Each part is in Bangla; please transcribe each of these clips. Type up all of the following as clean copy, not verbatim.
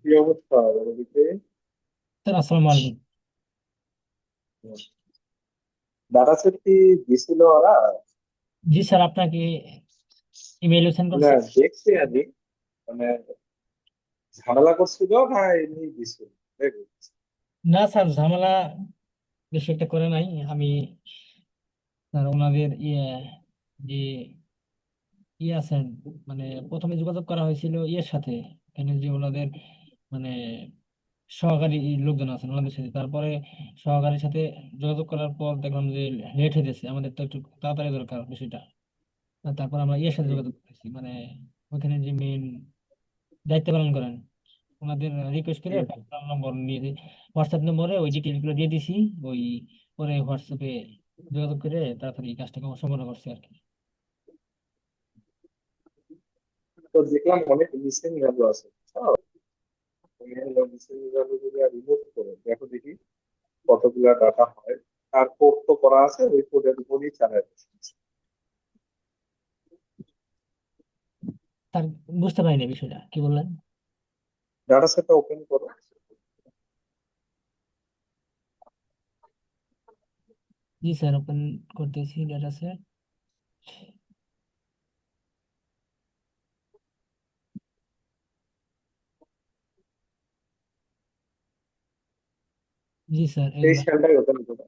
কি অবস্থা ওদিকে? স্যার আসসালামু আলাইকুম। ডাটা সেট কি দিছিল ওরা? জি স্যার, আপনাকে ইমেইল সেন্ড না, করছে। দেখছি আমি। মানে ঝামেলা করছিল না এমনি দিছিল? দেখো। না স্যার, ঝামেলা বেশি একটা করে নাই। আমি স্যার ওনাদের যে আছেন, মানে প্রথমে যোগাযোগ করা হয়েছিল ইয়ের সাথে, এখানে যে ওনাদের মানে সহকারী লোকজন আছেন ওনাদের সাথে। তারপরে সহকারীর সাথে যোগাযোগ করার পর দেখলাম যে লেট হয়ে যাচ্ছে, আমাদের তো একটু তাড়াতাড়ি দরকার বিষয়টা। তারপর আমরা ইয়ের সাথে যোগাযোগ করেছি, মানে ওখানে যে মেইন দায়িত্ব পালন করেন ওনাদের রিকোয়েস্ট করে পার্সোনাল নম্বর নিয়ে হোয়াটসঅ্যাপ নম্বরে ওই ডিটেলগুলো দিয়ে দিছি। ওই পরে হোয়াটসঅ্যাপে যোগাযোগ করে তাড়াতাড়ি কাজটা সম্পন্ন করছে আর কি। তো দেখলাম অনেক মিসিং ভ্যালু আছে। তুমি মিসিং ভ্যালু গুলো রিমুভ করো, দেখো দেখি কতগুলা ডাটা হয়। আর কোড তো করা আছে, ওই কোডের উপরই চালায়। তার বুঝতে পারিনি বিষয়টা কি বললেন। ডাটা সেটটা ওপেন করো। জি স্যার, ওপেন করতেছি ডেটা সেট। জি স্যার, এই এগুলা সেলটাই ওপেন করো।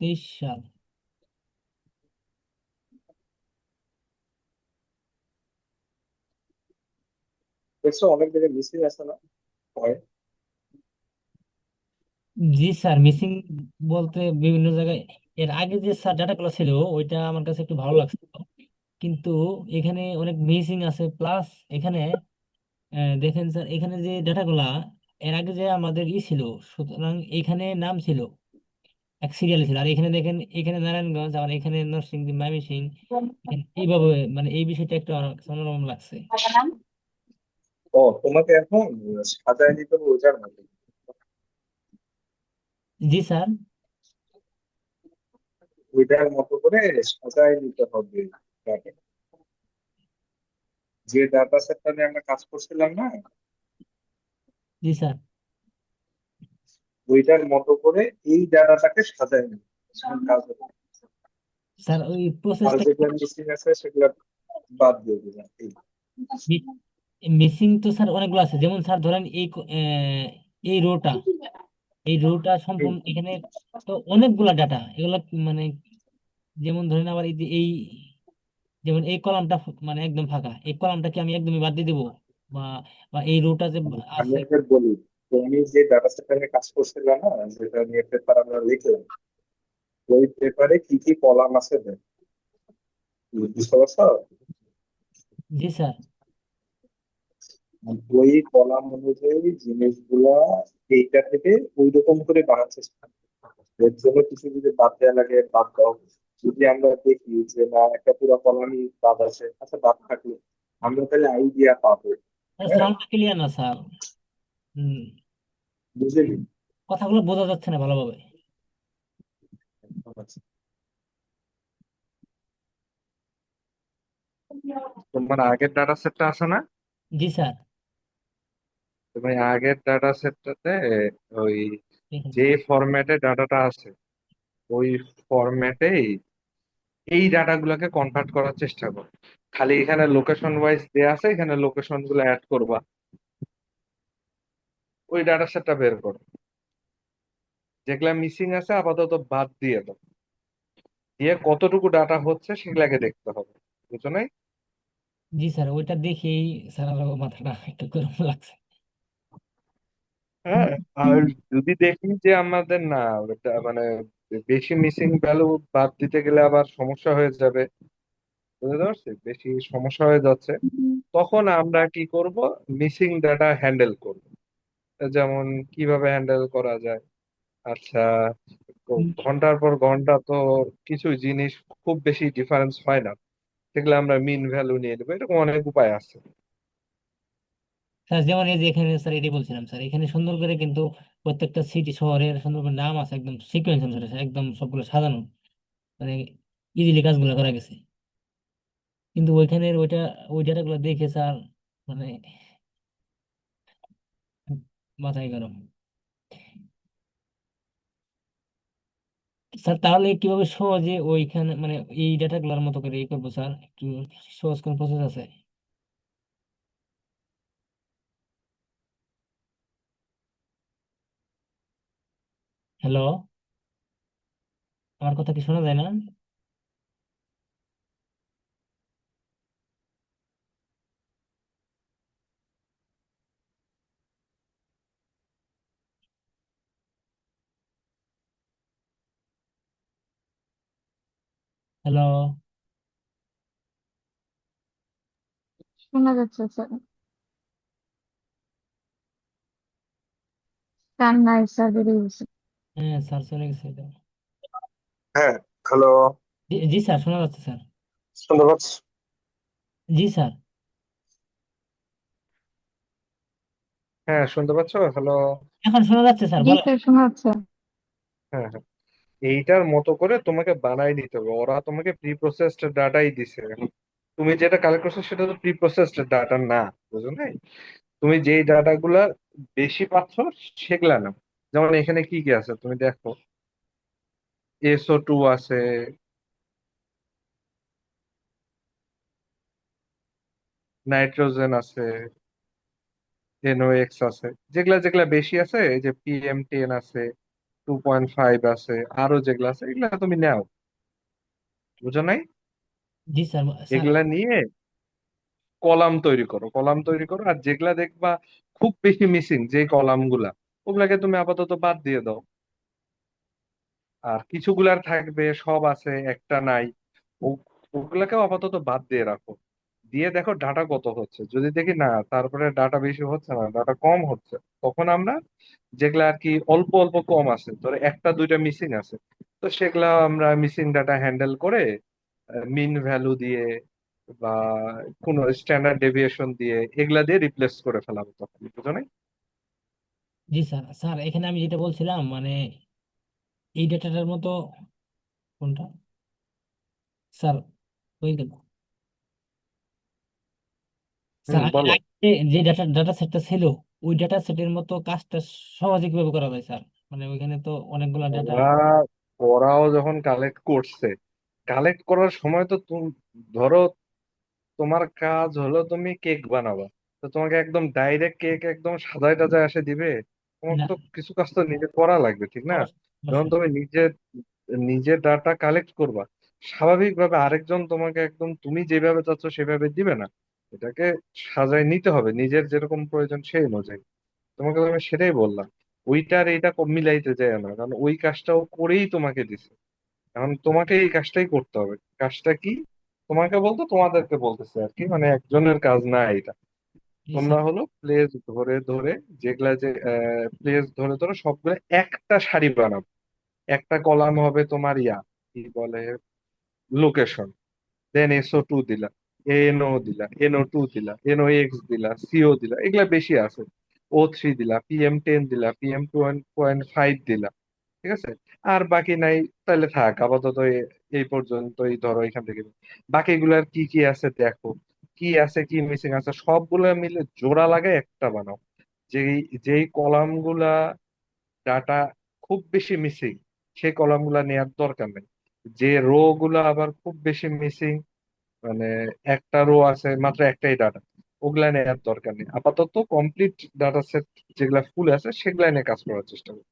23 সাল। দেখছো অনেক জায়গায় মিসিং আছে না? হয়। জি স্যার, মিসিং বলতে বিভিন্ন জায়গায় এর আগে যে স্যার ডাটাগুলো ছিল ওইটা আমার কাছে একটু ভালো লাগছে, কিন্তু এখানে অনেক মিসিং আছে। প্লাস এখানে দেখেন স্যার, এখানে যে ডাটাগুলা এর আগে যে আমাদের ছিল, সুতরাং এখানে নাম ছিল এক সিরিয়ালে ছিল। আর এখানে দেখেন, এখানে নারায়ণগঞ্জ, আবার এখানে নরসিংদী, ময়মনসিংহ, এইভাবে, মানে এই বিষয়টা একটু আমার কাছে অন্যরকম লাগছে। ও, তোমাকে এখন সাজায় নিতে হবে ওইটার মতো। জি স্যার। ওইটার মতো করে সাজায় নিতে হবে data। যে ডাটা সেটটা নিয়ে আমরা কাজ করছিলাম না, জি স্যার। ওইটার মতো করে এই ডাটাটাকে সাজায় নিতে কাজ হবে। স্যার ওই আর প্রসেসটা যেগুলো মিসিং আছে সেগুলো বাদ দিয়ে দিলাম এই। মিসিং তো স্যার অনেকগুলো আছে। যেমন স্যার ধরেন এই রোটা, এই রোটা এই সম্পূর্ণ এখানে তো অনেকগুলা ডাটা এগুলা, মানে যেমন ধরেন আবার এই যে যেমন এই কলামটা মানে একদম ফাঁকা, এই কলামটা কি আমি একদমই বাদ দিয়ে দেবো? বা বা এই রোটা যে আমি আছে। একবার বলি, তুমি যে ডাটা সেটটা নিয়ে কাজ করছিলে না, যেটা নিয়ে পেপার আমরা লিখলাম, ওই পেপারে কি কি কলাম আছে দেখ, বুঝতে পারছো? জি স্যার। ওই কলাম অনুযায়ী জিনিসগুলা এইটা থেকে ওই রকম করে বানার চেষ্টা করো। এর জন্য কিছু যদি বাদ দেওয়া লাগে বাদ দাও। যদি আমরা দেখি যে না, একটা পুরো কলামই বাদ আছে, আচ্ছা বাদ থাকলো, আমরা তাহলে আইডিয়া পাবো। হ্যাঁ, সাউন্ডটা ক্লিয়ার না স্যার। হুম। বুঝলি? কথাগুলো বোঝা যাচ্ছে না ভালোভাবে। আচ্ছা, তোমার আগের ডাটা সেটটা আছে না? জি স্যার। তুমি আগের ডাটা সেটটাতে ওই দেখুন যে স্যার। ফরম্যাটে ডাটাটা আছে, ওই ফরম্যাটেই এই ডাটাগুলোকে কনভার্ট করার চেষ্টা করো। খালি এখানে লোকেশন ওয়াইজ দেয়া আছে, এখানে লোকেশন গুলো অ্যাড করবা। ওই ডাটা সেটটা বের করো, যেগুলা মিসিং আছে আপাতত বাদ দিয়ে দাও। দিয়ে কতটুকু ডাটা হচ্ছে সেগুলাকে দেখতে হবে। বুঝছো নাই? জি স্যার, ওইটা দেখেই স্যার আমার মাথাটা একটু গরম লাগছে। হ্যাঁ। আর যদি দেখি যে আমাদের না, ওটা মানে বেশি মিসিং ভ্যালু বাদ দিতে গেলে আবার সমস্যা হয়ে যাবে, বুঝতে পারছি, বেশি সমস্যা হয়ে যাচ্ছে, তখন আমরা কি করব, মিসিং ডাটা হ্যান্ডেল করব। যেমন কিভাবে হ্যান্ডেল করা যায়? আচ্ছা, তো ঘন্টার পর ঘন্টা তো কিছু জিনিস খুব বেশি ডিফারেন্স হয় না, সেগুলো আমরা মিন ভ্যালু নিয়ে নেবো, এরকম অনেক উপায় আছে। স্যার যেমন এই যে এখানে স্যার এটাই বলছিলাম স্যার, এখানে সুন্দর করে কিন্তু প্রত্যেকটা সিটি শহরের সুন্দর করে নাম আছে, একদম সিকোয়েন্স অনুসারে স্যার, একদম সবগুলো সাজানো, মানে ইজিলি কাজগুলো করা গেছে। কিন্তু ওইখানের ওই ডাটাগুলো দেখে স্যার, মানে বাছাই করো। স্যার তাহলে কিভাবে সহজে ওইখানে মানে এই ডাটা গুলার মতো করে ই করবো স্যার, একটু সহজ কোন প্রসেস আছে? হ্যালো, আমার কথা কি শোনা যায় না? হ্যালো। শোনা যাচ্ছে স্যার। স্যার নাই, স্যার বেরিয়ে গেছে। হ্যাঁ স্যার, চলে গেছে তো। হ্যাঁ, হ্যালো। জি জি স্যার, শোনা যাচ্ছে স্যার। শুনতে পাচ্ছ? জি স্যার। হ্যাঁ, শুনতে পাচ্ছ? হ্যালো। এখন শোনা যাচ্ছে স্যার, জি বলো। স্যার, শোনা যাচ্ছে। হ্যাঁ, হ্যাঁ। এইটার মতো করে তোমাকে বানাই নিতে হবে, ওরা তোমাকে প্রি প্রসেসড ডাটাই দিছে। এখন তুমি যেটা কালেক্ট করছো সেটা তো প্রি প্রসেসড ডাটা না, বুঝো নাই? তুমি যেই ডাটাগুলা বেশি পাচ্ছ সেগুলা নাও। যেমন এখানে কি কি আছে তুমি দেখো, SO2 আছে, নাইট্রোজেন আছে, NOx আছে। যেগুলা যেগুলা বেশি আছে, এই যে PM10 আছে, 2.5 আছে, আরো যেগুলা আছে এগুলা তুমি নাও, বুঝো নাই? জি স্যার। স্যার এগুলা নিয়ে কলাম তৈরি করো, কলাম তৈরি করো। আর যেগুলা দেখবা খুব বেশি মিসিং, যে কলাম গুলা, ওগুলাকে তুমি আপাতত বাদ দিয়ে দাও। আর কিছুগুলার থাকবে, সব আছে একটা নাই, ওগুলাকেও আপাতত বাদ দিয়ে রাখো। দিয়ে দেখো ডাটা কত হচ্ছে। যদি দেখি না তারপরে ডাটা বেশি হচ্ছে না, ডাটা কম হচ্ছে, তখন আমরা যেগুলা আর কি অল্প অল্প কম আছে, ধরে একটা দুইটা মিসিং আছে, তো সেগুলা আমরা মিসিং ডাটা হ্যান্ডেল করে মিন ভ্যালু দিয়ে বা কোনো স্ট্যান্ডার্ড ডেভিয়েশন দিয়ে এগুলা দিয়ে রিপ্লেস করে ফেলাবো তখন, বুঝো নাই? জি স্যার। স্যার এখানে আমি যেটা বলছিলাম মানে এই ডেটাটার মতো কোনটা স্যার, হয়ে গেল স্যার। আমি বলো। আগে যে ডাটা ডাটা সেটটা ছিল, ওই ডাটা সেটের মতো কাজটা সহজে কিভাবে করা যায় স্যার? মানে ওইখানে তো অনেকগুলা ডাটা। ওরা ওরাও যখন কালেক্ট করছে, কালেক্ট করার সময় তো তুমি ধরো তোমার কাজ হলো তুমি কেক বানাবা, তো তোমাকে একদম ডাইরেক্ট কেক একদম সাজায় টাজায় এসে দিবে? তোমার না, তো কিছু কাজ তো নিজে করা লাগবে, ঠিক না? অবশ্যই যখন অবশ্যই। তুমি নিজে নিজে ডাটা কালেক্ট করবা, স্বাভাবিকভাবে আরেকজন তোমাকে একদম তুমি যেভাবে চাচ্ছ সেভাবে দিবে না। এটাকে সাজায় নিতে হবে নিজের যেরকম প্রয়োজন সেই অনুযায়ী। তোমাকে তো আমি সেটাই বললাম, ওইটা আর এইটা মিলাইতে যায় না, কারণ ওই কাজটাও করেই তোমাকে দিছে। এখন তোমাকে এই কাজটাই করতে হবে। কাজটা কি? তোমাকে বলতো তোমাদেরকে বলতেছে আর কি, মানে একজনের কাজ না এটা। জি তোমরা স্যার। হলো প্লেস ধরে ধরে, যেগুলা যে প্লেস ধরে ধরে সবগুলো একটা সারি বানাবো। একটা কলাম হবে তোমার ইয়া, কি বলে, লোকেশন। দেন SO2 দিলা, NO দিলা, NO2 দিলা, NOx দিলা, CO দিলা, এগুলা বেশি আছে। O3 দিলা, PM10 দিলা, PM2.5 দিলা, ঠিক আছে? আর বাকি নাই, তাহলে থাক আপাতত এই পর্যন্তই ধরো এখান থেকে। বাকিগুলার কি কি আছে দেখো, কি আছে কি মিসিং আছে সবগুলা মিলে জোড়া লাগায় একটা বানাও। যেই যেই কলাম গুলা ডাটা খুব বেশি মিসিং, সেই কলাম গুলা নেওয়ার দরকার নেই। যে রো গুলা আবার খুব বেশি মিসিং, মানে একটা রো আছে মাত্র একটাই ডাটা, ওগুলা নেওয়ার দরকার নেই। আপাতত কমপ্লিট ডাটা সেট যেগুলা ফুল আছে সেগুলা নিয়ে কাজ করার চেষ্টা করো,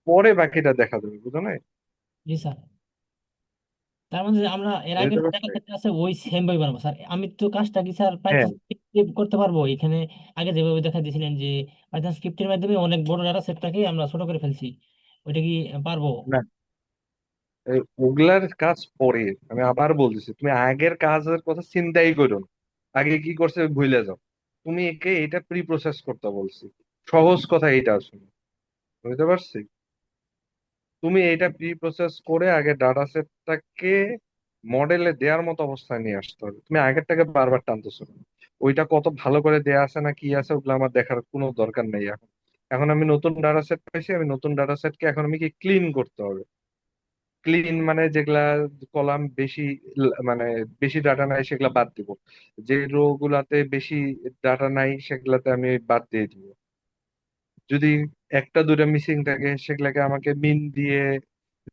পরে বাকিটা দেখা যাবে, বুঝো না? জি স্যার। তার মানে আমরা এর আগের বুঝতে যে পারছি। ডাটা সেটটা আছে ওই সেম ভাবে বানাবো স্যার। আমি তো কাজটা কি স্যার হ্যাঁ। পাইথন করতে পারবো এখানে? আগে যেভাবে দেখা দিয়েছিলেন যে পাইথন স্ক্রিপ্টের মাধ্যমে অনেক বড় ডাটা সেটটাকে আমরা ছোট করে ফেলছি, ওইটা কি পারবো? না, এই ওগুলার কাজ পরে। আমি আবার বলতেছি, তুমি আগের কাজের কথা চিন্তাই করো না। আগে কি করছে ভুলে যাও। তুমি একে এটা প্রি প্রসেস করতে বলছি, সহজ কথা এইটা আসলে, বুঝতে পারছি? তুমি এটা প্রি প্রসেস করে আগে ডাটা সেটটাকে মডেলে দেওয়ার মতো অবস্থায় নিয়ে আসতে হবে। তুমি আগেরটাকে বারবার টানতেছো না। ওইটা কত ভালো করে দেয়া আছে না কি আছে ওগুলো আমার দেখার কোনো দরকার নেই এখন। এখন আমি নতুন ডাটা সেট পাইছি, আমি নতুন ডাটা সেটকে এখন আমি কি ক্লিন করতে হবে। ক্লিন মানে যেগুলা কলাম বেশি, মানে বেশি ডাটা নাই সেগুলা বাদ দিব। যে রো গুলাতে বেশি ডাটা নাই সেগুলাতে আমি বাদ দিয়ে দিব। যদি একটা দুইটা মিসিং থাকে সেগুলাকে আমাকে মিন দিয়ে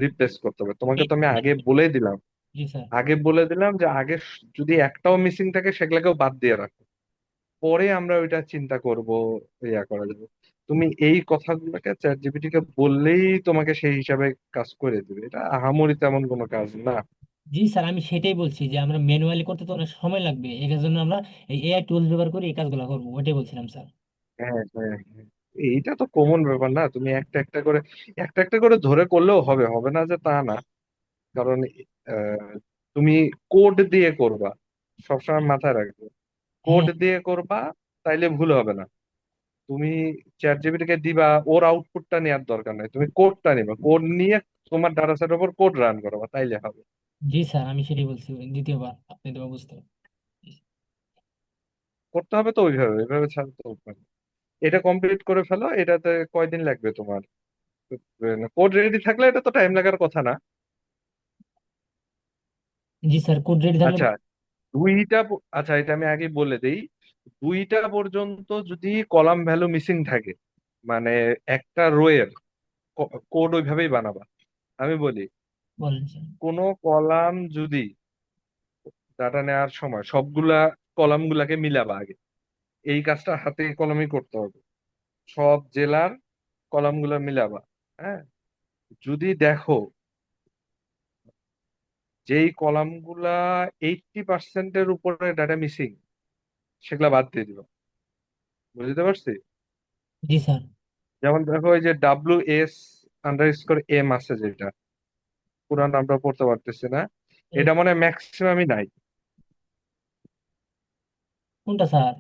রিপ্লেস করতে হবে। তোমাকে তো আমি আগে বলে দিলাম, জি স্যার। যে আগে যদি একটাও মিসিং থাকে সেগুলাকেও বাদ দিয়ে রাখো, পরে আমরা ওইটা চিন্তা করব, ইয়া করা যাবে। তুমি এই কথাগুলোকে চ্যাট জিপিটি কে বললেই তোমাকে সেই হিসাবে কাজ করে দিবে, এটা আহামরি তেমন কোনো কাজ না। জি স্যার, আমি সেটাই বলছি যে আমরা ম্যানুয়ালি করতে তো অনেক সময় লাগবে, এর জন্য আমরা এই এআই টুলস ব্যবহার করে এই কাজগুলো করবো, ওটাই বলছিলাম স্যার। হ্যাঁ, হ্যাঁ, হ্যাঁ। এইটা তো কমন ব্যাপার না, তুমি একটা একটা করে ধরে করলেও হবে, হবে না যে তা না। কারণ আহ, তুমি কোড দিয়ে করবা, সবসময় মাথায় রাখবে, কোড হ্যাঁ। দিয়ে করবা, তাইলে ভুল হবে না। তুমি চ্যাট জিপিটি কে দিবা, ওর আউটপুটটা নেওয়ার দরকার নাই, তুমি কোডটা নিবা, কোড নিয়ে তোমার ডাটা সেটের উপর কোড রান করবা, তাইলে হবে। জি স্যার, আমি সেটাই বলছি, দ্বিতীয়বার আপনি তো বুঝতে পারছি। করতে হবে তো ওইভাবে, ওইভাবে ছাড়া তো উপায় নেই। এটা কমপ্লিট করে ফেলো, এটাতে কয়দিন লাগবে তোমার? কোড রেডি থাকলে এটা তো টাইম লাগার কথা না। জি স্যার, কোড রেডি থাকলে। আচ্ছা, আচ্ছা, এটা আমি আগে বলে দিই, দুইটা পর্যন্ত যদি কলাম ভ্যালু মিসিং থাকে, মানে একটা রোয়ের কোড ওইভাবেই বানাবা। আমি বলি, বলেন স্যার। কোনো কলাম যদি ডাটা নেওয়ার সময় সবগুলা কলাম গুলাকে মিলাবা আগে, এই কাজটা হাতে কলমে করতে হবে। সব জেলার কলাম গুলা মিলাবা। হ্যাঁ, যদি দেখো যেই কলাম গুলা 80%-এর উপরে ডাটা মিসিং, সেগুলা বাদ দিয়ে দিবা। বুঝতে পারছি? জি স্যার। যেমন দেখো, এই যে WS_M আছে, যেটা পুরো নামটা পড়তে পারতেছি না, এই এটা মানে ম্যাক্সিমামই নাই। কোনটা স্যার?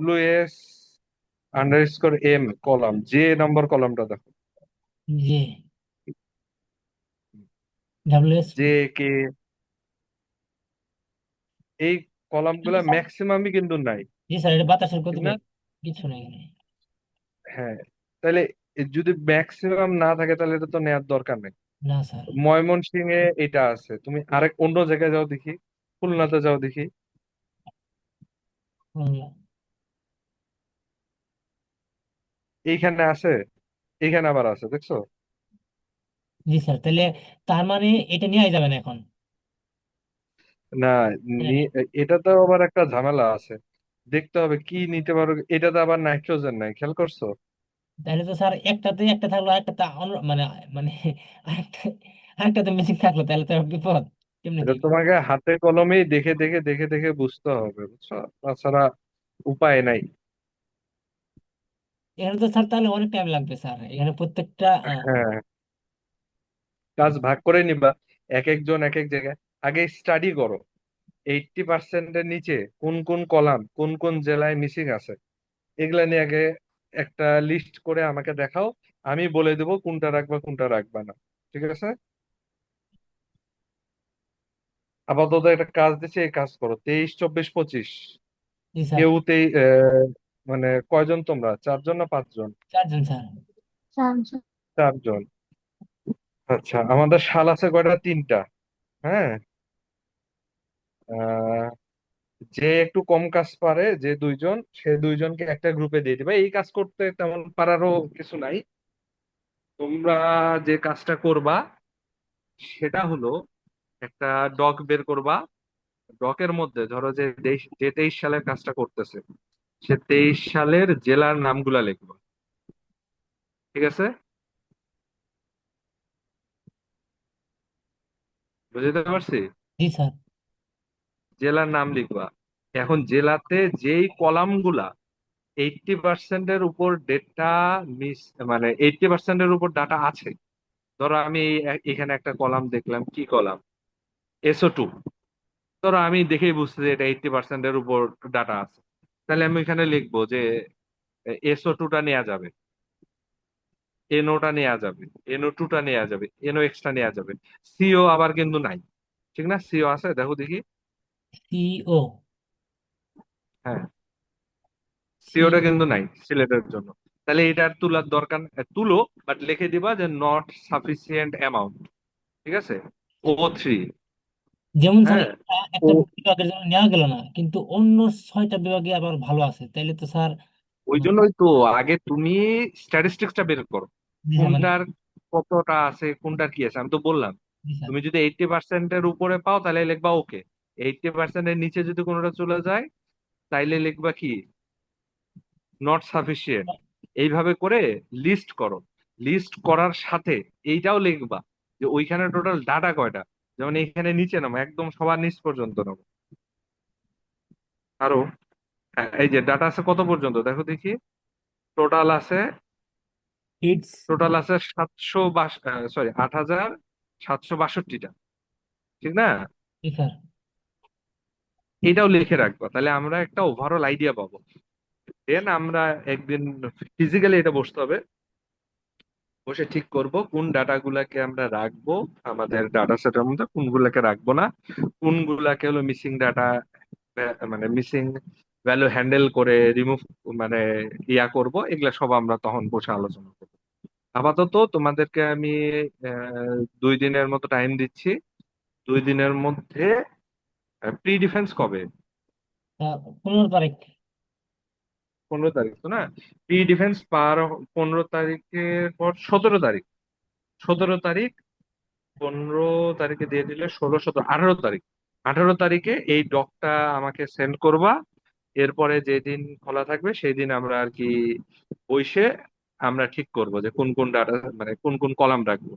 WS_M কলাম, যে নম্বর কলামটা দেখো, জি। ডাব্লিউএস। জে কে, এই কলাম গুলা ম্যাক্সিমামই কিন্তু নাই। জি স্যার, এটা বাতাসের ঠিক গতিতে না? কিছু নেই এখানে। হ্যাঁ, তাহলে যদি ম্যাক্সিমাম না থাকে তাহলে এটা তো নেওয়ার দরকার নেই। না স্যার। ময়মনসিংহে এটা আছে, তুমি আরেক অন্য জায়গায় যাও দেখি, খুলনাতে যাও দেখি, বুঝলাম। এইখানে আছে, এইখানে আবার আছে, দেখছো? জি স্যার, তাহলে তার মানে এটা নেওয়া যাবে না এখন? না, হ্যাঁ। নি- এটা তো আবার একটা ঝামেলা আছে, দেখতে হবে কি নিতে পারো। এটাতে আবার নাইট্রোজেন নাই, খেয়াল করছো? তাহলে তো স্যার একটাতে একটা থাকলো, একটা মানে মানে আরেকটা আরেকটাতে মিসিং থাকলো, তাহলে তো বিপদ। কেমনে এটা কি? তোমাকে হাতে কলমেই দেখে দেখে বুঝতে হবে, বুঝছো? তাছাড়া উপায় নাই। এখানে তো স্যার তাহলে অনেক টাইম লাগবে স্যার, এখানে প্রত্যেকটা হ্যাঁ, কাজ ভাগ করে নিবা, এক একজন এক এক জায়গায়। আগে স্টাডি করো 80%-এর নিচে কোন কোন কলাম কোন কোন জেলায় মিসিং আছে, এগুলা নিয়ে আগে একটা লিস্ট করে আমাকে দেখাও, আমি বলে দেবো কোনটা রাখবা কোনটা রাখবা না। ঠিক আছে? আপাতত একটা কাজ দিচ্ছে, এই কাজ করো 23, 24, 25। জি স্যার। কেউতেই মানে কয়জন তোমরা, চারজন না পাঁচজন? চারজন স্যার। চারজন। চারজন। আচ্ছা, আমাদের শাল আছে কয়টা? তিনটা। হ্যাঁ, আহ, যে একটু কম কাজ পারে, যে দুইজন, সে দুইজনকে একটা গ্রুপে দিয়ে দিবে। এই কাজ করতে তেমন পারারও কিছু নাই। তোমরা যে কাজটা করবা সেটা হলো, একটা ডক বের করবা। ডকের মধ্যে ধরো যে যে 23 সালের কাজটা করতেছে, সে 23 সালের জেলার নামগুলা লিখবা। ঠিক আছে? বুঝতে পারছি? জি স্যার। জেলার নাম লিখবা। এখন জেলাতে যেই কলামগুলা 80%-এর উপর ডেটা মিস, মানে 80%-এর উপর ডাটা আছে, ধরো আমি এখানে একটা কলাম দেখলাম, কি কলাম, SO2। ধরো আমি দেখেই বুঝতে যে এটা 80%-এর উপর ডাটা আছে, তাহলে আমি এখানে লিখবো যে SO2টা নেওয়া যাবে, NO টা নেওয়া যাবে, NO2টা নেওয়া যাবে, NOx-টা নেওয়া যাবে। CO আবার কিন্তু নাই। ঠিক না? CO আছে, দেখো দেখি। সিও। হ্যাঁ, সি। সিওটা কিন্তু নাই সিলেটের জন্য। তাহলে এটা আর তোলার দরকার, তুলো, বাট লিখে দিবা যে নট সাফিসিয়েন্ট অ্যামাউন্ট। ঠিক আছে? O3। যেমন স্যার হ্যাঁ, একটা ও একটা বিভাগের জন্য নেওয়া গেল না, কিন্তু অন্য 6টা বিভাগে আবার ভালো আছে, তাইলে তো স্যার ওই জন্যই তো আগে তুমি স্ট্যাটিস্টিক্সটা বের করো, জি স্যার মানে কোনটার কতটা আছে, কোনটার কি আছে। আমি তো বললাম, জি স্যার। তুমি যদি 80%-এর উপরে পাও তাহলে লিখবা ওকে, 80%-এর নিচে যদি কোনোটা চলে যায় তাইলে লিখবা কি নট সাফিসিয়েন্ট। এইভাবে করে লিস্ট করো। লিস্ট করার সাথে এইটাও লিখবা যে ওইখানে টোটাল ডাটা কয়টা। যেমন এইখানে নিচে নামো, একদম সবার নিচ পর্যন্ত নামো। আরো এই যে ডাটা আছে কত পর্যন্ত দেখো দেখি। টোটাল আছে, হিটস। টোটাল আছে 8,762টা, ঠিক না? জি স্যার। এটাও লিখে রাখবো, তাহলে আমরা একটা ওভারঅল আইডিয়া পাবো। দেন আমরা একদিন ফিজিক্যালি এটা বসতে হবে, বসে ঠিক করব কোন ডাটা গুলাকে আমরা রাখবো আমাদের ডাটা সেটের মধ্যে, কোনগুলাকে রাখবো না, কোনগুলাকে হলো মিসিং ডাটা, মানে মিসিং ভ্যালু হ্যান্ডেল করে রিমুভ, মানে করব। এগুলা সব আমরা তখন বসে আলোচনা করবো। আপাতত তোমাদেরকে আমি 2 দিনের মতো টাইম দিচ্ছি। 2 দিনের মধ্যে প্রি ডিফেন্স কবে? 15 তারিখ। 15 তারিখ তো না? প্রি ডিফেন্স পার 15 তারিখের পর 17 তারিখ। 17 তারিখ, 15 তারিখে দিয়ে দিলে 16, 17, 18 তারিখ। 18 তারিখে এই ডকটা আমাকে সেন্ড করবা। এরপরে যেদিন খোলা থাকবে সেই দিন আমরা আর কি বইসে আমরা ঠিক করব যে কোন কোন ডাটা, মানে কোন কোন কলাম রাখবো।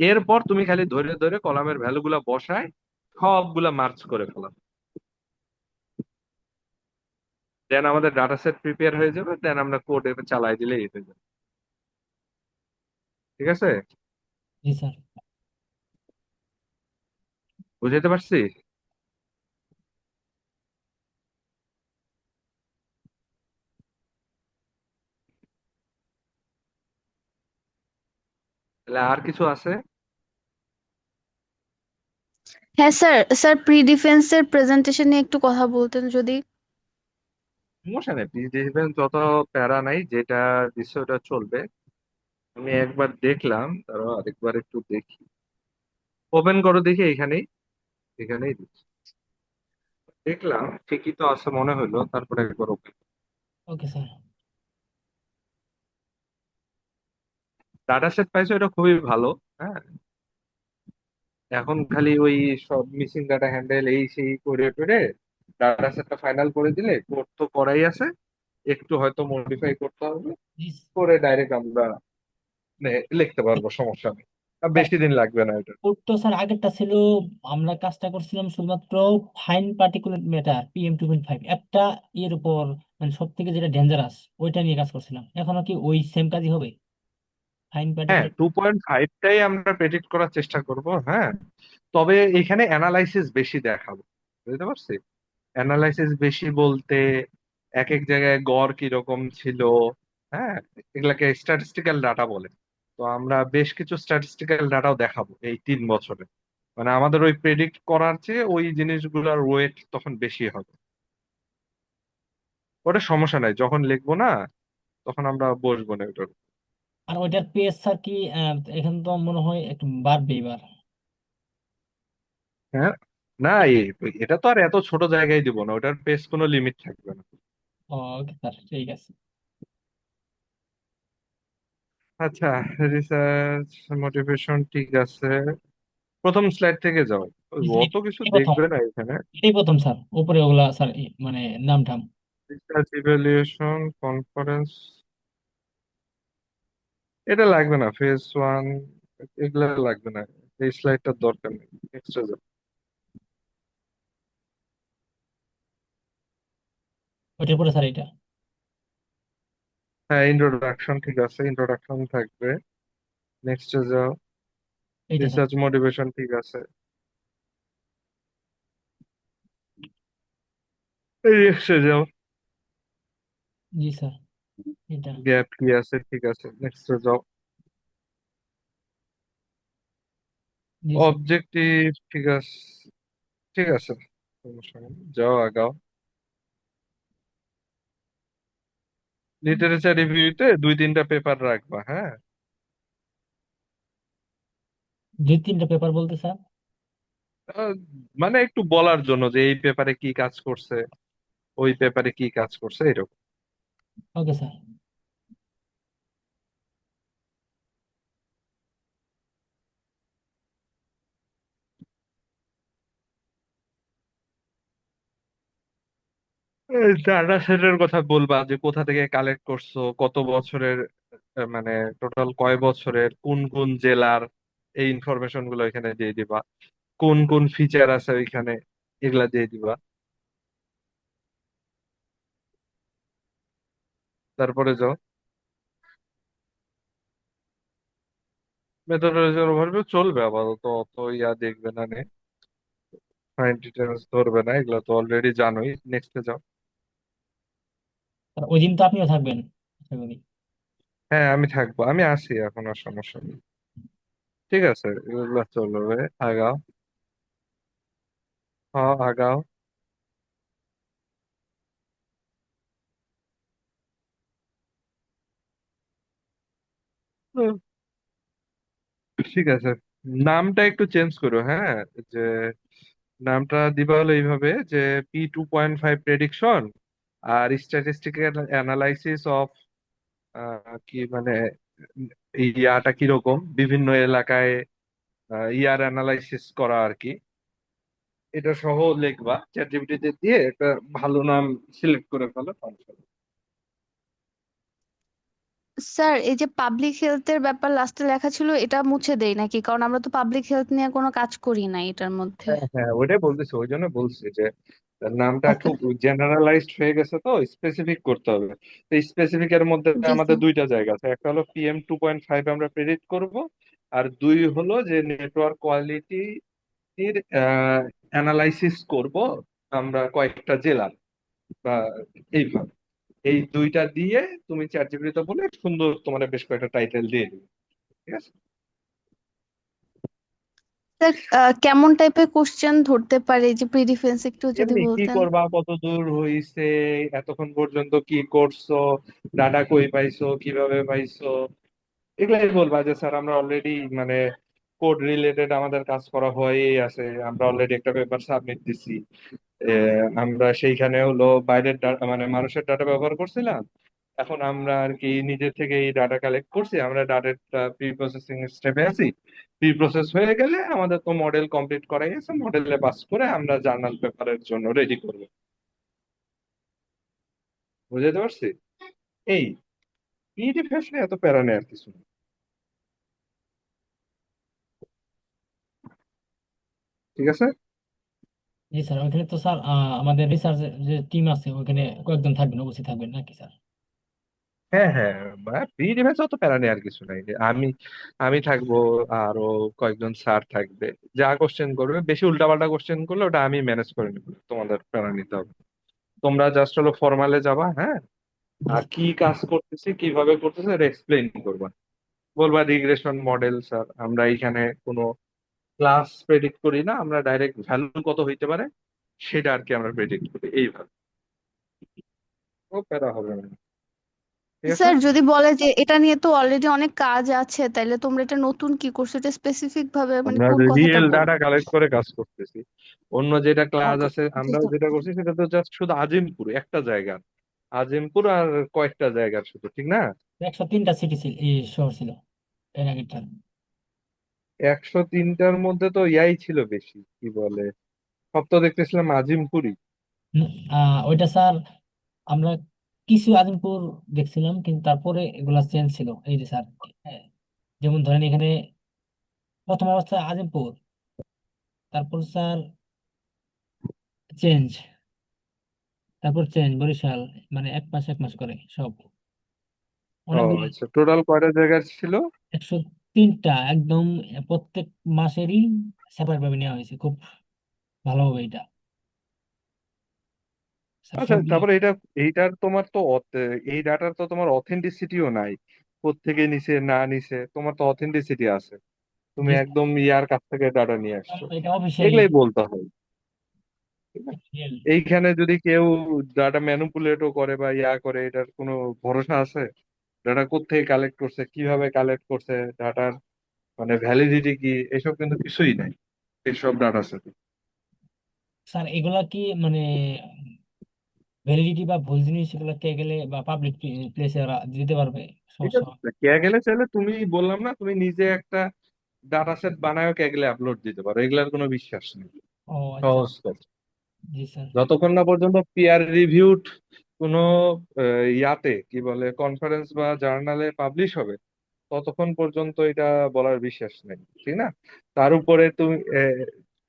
এরপর তুমি খালি ধরে ধরে কলামের ভ্যালু গুলা বসায় সবগুলা মার্চ করে ফেলা। দেন আমাদের ডাটা সেট প্রিপেয়ার হয়ে যাবে, দেন আমরা কোড চালাই দিলেই হয়ে যাবে। ঠিক আছে? জি স্যার। বুঝাতে পারছি? তাহলে আর কিছু আছে? হ্যাঁ স্যার, স্যার প্রি ডিফেন্সের প্রেজেন্টেশন নিয়ে একটু কথা বলতেন যদি। সমস্যা নেই, ডিফেন্স যত প্যারা নাই, যেটা দিচ্ছে ওটা চলবে। আমি একবার দেখলাম, তারও আরেকবার একটু দেখি। ওপেন করো দেখি, এখানেই, এখানেই দিচ্ছি। দেখলাম ঠিকই তো আছে মনে হলো, তারপরে একবার open. Okay sir. Data set পাইছো, এটা খুবই ভালো। হ্যাঁ, এখন খালি ওই সব মিসিং ডাটা হ্যান্ডেল এই সেই করে টোরে ডাটা সেটটা ফাইনাল করে দিলে, কোড তো করাই আছে, একটু হয়তো মডিফাই করতে হবে, জি করে ডাইরেক্ট আমরা লিখতে পারবো, সমস্যা নেই। আর স্যার। বেশি দিন লাগবে না এটা। ওর তো স্যার আগেরটা ছিল, আমরা কাজটা করছিলাম শুধুমাত্র ফাইন পার্টিকুলার ম্যাটার PM 2.5 একটা এর উপর, মানে সব থেকে যেটা ডেঞ্জারাস ওইটা নিয়ে কাজ করছিলাম। এখনো কি ওই সেম কাজই হবে? ফাইন হ্যাঁ, পার্টিকুলার। 2.5টাই আমরা প্রেডিক্ট করার চেষ্টা করব। হ্যাঁ, তবে এখানে অ্যানালাইসিস বেশি দেখাবো, বুঝতে পারছি? অ্যানালাইসিস বেশি বলতে এক এক জায়গায় গড় কিরকম ছিল, হ্যাঁ, এগুলাকে স্ট্যাটিস্টিক্যাল ডাটা বলে। তো আমরা বেশ কিছু স্ট্যাটিস্টিক্যাল ডাটাও দেখাবো এই 3 বছরে। মানে আমাদের ওই প্রেডিক্ট করার চেয়ে ওই জিনিসগুলোর ওয়েট তখন বেশি হবে। ওটা সমস্যা নাই, যখন লিখবো না তখন আমরা বসবো না ওটার। আর ওইটার পেজ স্যার কি এখানে তো মনে হয় একটু বাড়বে এবার। হ্যাঁ, না এটা তো আর এত ছোট জায়গায় দিব না, ওটার পেস কোনো লিমিট থাকবে না। ওকে স্যার ঠিক আছে। আচ্ছা, রিসার্চ মোটিভেশন ঠিক আছে। প্রথম স্লাইড থেকে যাও, জি স্যার, অত কিছু এটাই প্রথম। দেখবে না এখানে। এটাই প্রথম স্যার, উপরে ওগুলা স্যার মানে নাম টাম। রিসার্চ ইভ্যালুয়েশন কনফারেন্স, এটা লাগবে না। ফেজ 1 এগুলা লাগবে না, এই স্লাইডটার দরকার নেই। নেক্সট যাও। ওইটার পরে স্যার এটা। হ্যাঁ, ইন্ট্রোডাকশন ঠিক আছে, ইন্ট্রোডাকশন থাকবে। নেক্সট যাও। এইটা স্যার। রিসার্চ মোটিভেশন ঠিক আছে, এই নেক্সট যাও। জি স্যার এটা। গ্যাপ কি আছে ঠিক আছে, নেক্সট যাও। জি স্যার। অবজেক্টিভ ঠিক আছে, ঠিক আছে, সমস্যা নেই, যাও আগাও। লিটারেচার রিভিউতে 2-3টা পেপার রাখবা, হ্যাঁ। 2-3টা পেপার বলতে স্যার? আহ, মানে একটু বলার জন্য যে এই পেপারে কি কাজ করছে, ওই পেপারে কি কাজ করছে, এরকম। Okay sir. ডাটা সেটের কথা বলবা যে কোথা থেকে কালেক্ট করছো, কত বছরের, মানে টোটাল কয় বছরের, কোন কোন জেলার, এই ইনফরমেশন গুলো এখানে দিয়ে দিবা। কোন কোন ফিচার আছে ওইখানে, এগুলা দিয়ে দিবা। তারপরে যাও মেথডোলজির ওভারভিউ চলবে, আপাতত অত ইয়া দেখবে না নে, ফাইন ডিটেলস ধরবে না, এগুলো তো অলরেডি জানোই। নেক্সটে যাও। স্যার ওই দিন তো আপনিও থাকবেন আশা করি। হ্যাঁ আমি থাকবো, আমি আছি এখন, আর সমস্যা নেই। ঠিক আছে, এগুলো চলবে। আগাও। হ্যাঁ আগাও। হুম, ঠিক আছে। নামটা একটু চেঞ্জ করো, হ্যাঁ। যে নামটা দিবা হলো এইভাবে যে P2.5 প্রেডিকশন আর স্ট্যাটিস্টিক্যাল অ্যানালাইসিস অফ, কি মানে, ইয়াটা কিরকম বিভিন্ন এলাকায় ইয়ার অ্যানালাইসিস করা আর কি। এটা সহ লিখবা, চ্যাট জিপিটিতে দিয়ে একটা ভালো নাম সিলেক্ট করে ফেলো, সমস্যা নেই। স্যার এই যে পাবলিক হেলথের ব্যাপার লাস্টে লেখা ছিল, এটা মুছে দেই নাকি? কারণ আমরা তো পাবলিক হেলথ নিয়ে কোনো কাজ করি না এটার মধ্যে। হ্যাঁ হ্যাঁ, ওইটাই বলতেছি, ওই জন্য বলছি যে নামটা ওকে। খুব জেনারেলাইজড হয়ে গেছে, তো স্পেসিফিক করতে হবে। তো স্পেসিফিক এর মধ্যে জি আমাদের স্যার। দুইটা জায়গা আছে, একটা হলো PM2.5 আমরা প্রেডিক্ট করব, আর দুই হলো যে নেটওয়ার্ক কোয়ালিটির অ্যানালাইসিস করব আমরা কয়েকটা জেলার, বা এইভাবে। এই দুইটা দিয়ে তুমি চ্যাট জিপিটিতে বলে সুন্দর তোমার বেশ কয়েকটা টাইটেল দিয়ে দিবে। ঠিক আছে। স্যার কেমন টাইপের কোশ্চেন ধরতে পারে, এই যে প্রি ডিফেন্স একটু যদি এমনি কি বলতেন। করবা, কত দূর হইছে, এতক্ষণ পর্যন্ত কি করছো, ডাটা কই পাইছো, কিভাবে পাইছো, এগুলাই বলবা যে স্যার আমরা অলরেডি মানে কোড রিলেটেড আমাদের কাজ করা হয়েই আছে, আমরা অলরেডি একটা পেপার সাবমিট দিছি। আমরা সেইখানে হলো বাইরের মানে মানুষের ডাটা ব্যবহার করছিলাম, এখন আমরা আর কি নিজে থেকে এই ডাটা কালেক্ট করছি, আমরা ডাটাটা প্রি প্রসেসিং স্টেপে আছি। প্রি প্রসেস হয়ে গেলে আমাদের তো মডেল কমপ্লিট করাই গেছে, মডেলে পাস করে আমরা জার্নাল পেপারের জন্য রেডি করবো। বুঝতে পারছি। এই পিইটি ফ্যাশনে এত প্যারা নেই আর কিছু না। ঠিক আছে। জি স্যার, ওইখানে তো স্যার আমাদের রিসার্চ যে টিম আছে ওইখানে কয়েকজন থাকবেন, অবশ্যই থাকবেন নাকি স্যার? হ্যাঁ হ্যাঁ, পিইটি ফ্যাশনে অত প্যারা নেই আর কিছু নাই। আমি আমি থাকবো, আরো কয়েকজন স্যার থাকবে। যা কোশ্চেন করবে, বেশি উল্টাপাল্টা কোশ্চেন করলে ওটা আমি ম্যানেজ করে নিবো, তোমাদের প্যারা নিতে হবে। তোমরা জাস্ট হলো ফরমালে যাবা, হ্যাঁ। জি আর কি কাজ করতেছি, কিভাবে করতেছে, এটা এক্সপ্লেইন করবা। বলবা রিগ্রেশন মডেল স্যার, আমরা এখানে কোনো ক্লাস প্রেডিক্ট করি না, আমরা ডাইরেক্ট ভ্যালু কত হইতে পারে সেটা আর কি আমরা প্রেডিক্ট করি, এইভাবে। ও প্যারা হবে না। ঠিক আছে। স্যার যদি বলে যে এটা নিয়ে তো অলরেডি অনেক কাজ আছে, তাইলে তোমরা এটা নতুন কি করছো, এটা স্পেসিফিক ভাবে মানে আমরা কোন কথাটা রিয়েল ডাটা বলবো? কালেক্ট করে কাজ করতেছি। অন্য যেটা ক্লাস ওকে। আছে জি আমরা স্যার। যেটা করছি সেটা তো জাস্ট শুধু আজিমপুর একটা জায়গা, আজিমপুর আর কয়েকটা জায়গার শুধু, ঠিক না। 103টা সিটি ছিল, এই শহর ছিল এর আগেরটা। 103টার মধ্যে তো ইয়াই ছিল বেশি, কি বলে, সব তো দেখতেছিলাম আজিমপুরই। ওইটা স্যার আমরা কিছু আজিমপুর দেখছিলাম, কিন্তু তারপরে এগুলা চেঞ্জ ছিল এই যে স্যার। হ্যাঁ, যেমন ধরেন এখানে প্রথম অবস্থায় আজিমপুর, তারপর স্যার চেঞ্জ, তারপর চেঞ্জ বরিশাল, মানে এক মাস এক মাস করে সব ও অনেকগুলো। আচ্ছা, টোটাল কয়টা জায়গার ছিল? 103টা একদম, প্রত্যেক মাসেরই সেপারেট ভাবে নেওয়া হয়েছে খুব ভালোভাবে এটা স্যার আচ্ছা, সবগুলো। তারপরে এইটার তোমার তো এই ডাটার তো তোমার অথেন্টিসিটিও নাই। কোত্থেকে নিছে না নিছে, তোমার তো অথেন্টিসিটি আছে, তুমি জি একদম ইয়ার কাছ থেকে ডাটা নিয়ে স্যার, আসছো। এটা অফিসিয়ালি। এগুলাই বলতে হয়, ঠিক আছে? এইখানে যদি কেউ ডাটা ম্যানিপুলেটও করে বা ইয়া করে, এটার কোনো ভরসা আছে? ডাটা কোত্থেকে কালেক্ট করছে, কিভাবে কালেক্ট করছে, ডাটার মানে ভ্যালিডিটি কি, এসব কিন্তু কিছুই নাই এসব ডাটার সাথে। স্যার এগুলা কি মানে ভ্যালিডিটি বা ভুল জিনিস এগুলো কে গেলে বা পাবলিক প্লেসে ওরা দিতে পারবে, ঠিক সমস্যা হয়। আছে, কে গেলে চাইলে তুমি বললাম না, তুমি নিজে একটা ডাটা সেট বানায় কে গেলে আপলোড দিতে পারো, এগুলার কোনো বিশ্বাস নেই। ও আচ্ছা। সহজ কথা। জি স্যার। যতক্ষণ না পর্যন্ত পিয়ার রিভিউড কোনো ইয়াতে কি বলে কনফারেন্স বা জার্নালে পাবলিশ হবে, ততক্ষণ পর্যন্ত এটা বলার বিশ্বাস নেই, ঠিক না? তার উপরে তুমি